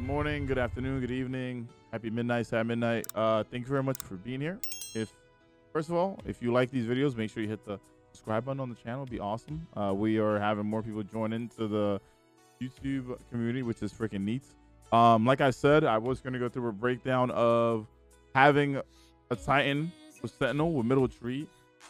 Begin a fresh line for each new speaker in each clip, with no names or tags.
morning, good afternoon, good evening, happy midnight, sad midnight. Thank you very much for being here. First of all, if you like these videos, make sure you hit the subscribe button on the channel. It'd be awesome. We are having more people join into the YouTube community, which is freaking neat. Like I said, I was going to go through a breakdown of having a Titan with Sentinel with middle tree,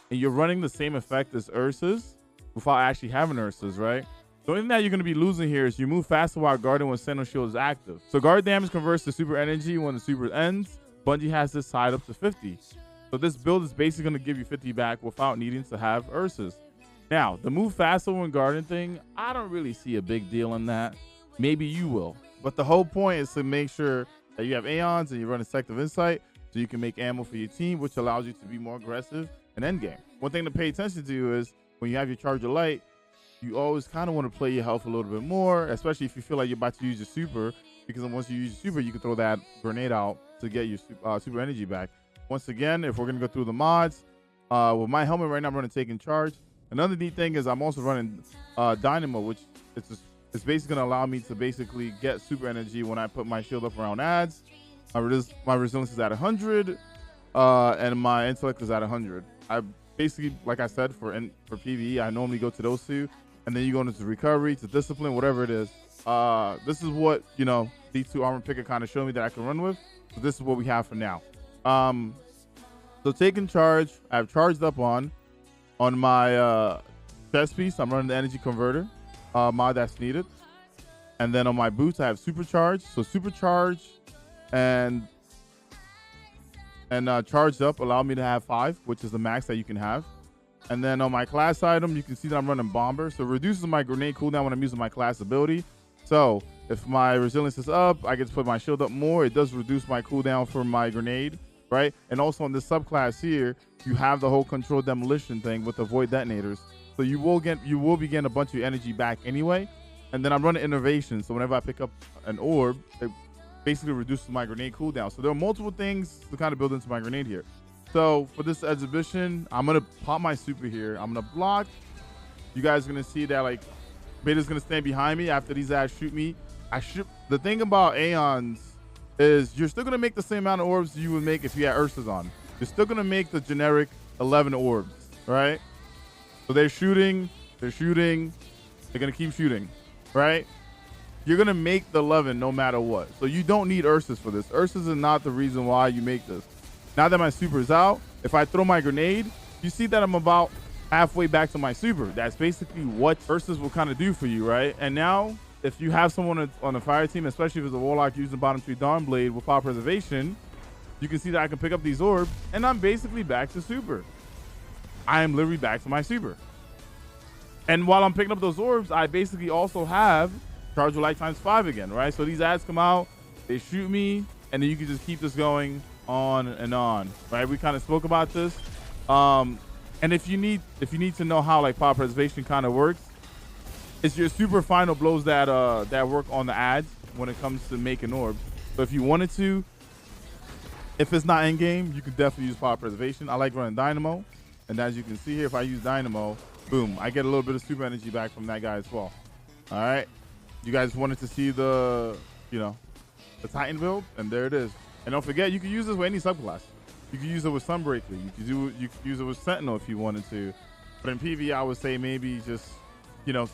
and you're running the same effect as URSA'S without actually having URSA'S, right? The only thing that you're going to be losing here is you move faster while guarding when Sentinel shield is active. So guard damage converts to super energy when the super ends. Bungie has this side up to 50. So this build is basically going to give you 50 back without needing to have URSA'S. Now, the move faster when guarding thing, I don't really see a big deal in that. Maybe you will. But the whole point is to make sure that you have Aeons and you run Effective Insight so you can make ammo for your team, which allows you to be more aggressive in endgame. One thing to pay attention to is when you have your Charger Light, you always kind of want to play your health a little bit more, especially if you feel like you're about to use your super, because once you use your super, you can throw that grenade out to get your super energy back. Once again, if we're going to go through the mods, with my helmet right now, I'm running Taking Charge. Another neat thing is I'm also running Dynamo, which it's basically going to allow me to basically get super energy when I put my shield up around ads. My resilience is at 100, and my intellect is at 100. I basically, like I said, for PvE, I normally go to those two, and then you go into recovery, to discipline, whatever it is. This is what, these two armor picker kind of show me that I can run with. So this is what we have for now. So Taking Charge, I've charged up on my chest piece. I'm running the energy converter mod that's needed, and then on my boots I have supercharge. So supercharge and charged up allow me to have 5, which is the max that you can have. And then on my class item, you can see that I'm running bomber, so it reduces my grenade cooldown when I'm using my class ability. So if my resilience is up, I get to put my shield up more. It does reduce my cooldown for my grenade, right? And also on this subclass here, you have the whole controlled demolition thing with the void detonators, so you will be getting a bunch of energy back anyway. And then I'm running innovation, so whenever I pick up an orb, it basically reduces my grenade cooldown. So there are multiple things to kind of build into my grenade here. So for this exhibition, I'm gonna pop my super here. I'm gonna block. You guys are gonna see that like Beta's gonna stand behind me after these guys shoot me. The thing about Aeons is you're still gonna make the same amount of orbs you would make if you had URSA'S on. You're still gonna make the generic 11 orbs, right? So they're shooting, they're gonna keep shooting, right? You're gonna make the 11 no matter what. So you don't need URSA'S for this. URSA'S is not the reason why you make this. Now that my super is out, if I throw my grenade, you see that I'm about halfway back to my super. That's basically what URSA'S will kind of do for you, right? And now, if you have someone on a fire team, especially if it's a warlock using bottom 3 Dawn Blade with power preservation, you can see that I can pick up these orbs, and I'm basically back to super. I am literally back to my super. And while I'm picking up those orbs, I basically also have Charge of Light times 5 again, right? So these ads come out, they shoot me, and then you can just keep this going on and on, right? We kind of spoke about this. And if you need to know how like power preservation kind of works, it's your super final blows that work on the ads when it comes to making orbs. So if you wanted to, if it's not in game, you can definitely use power preservation. I like running Dynamo, and as you can see here, if I use Dynamo, boom, I get a little bit of super energy back from that guy as well. All right, you guys wanted to see the Titan build, and there it is. And don't forget, you can use this with any subclass. You can use it with Sunbreaker. You can use it with Sentinel if you wanted to. But in PvE, I would say maybe just,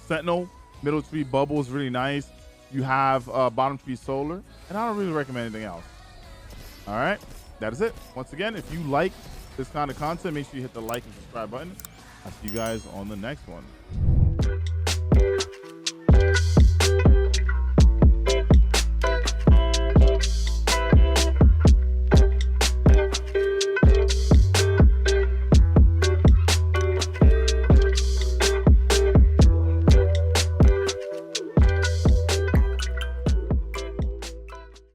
Sentinel, middle tree bubble is really nice. You have bottom tree solar, and I don't really recommend anything else. All right, that is it. Once again, if you like this kind of content, make sure you hit the like and subscribe button. I'll see you guys on the next one.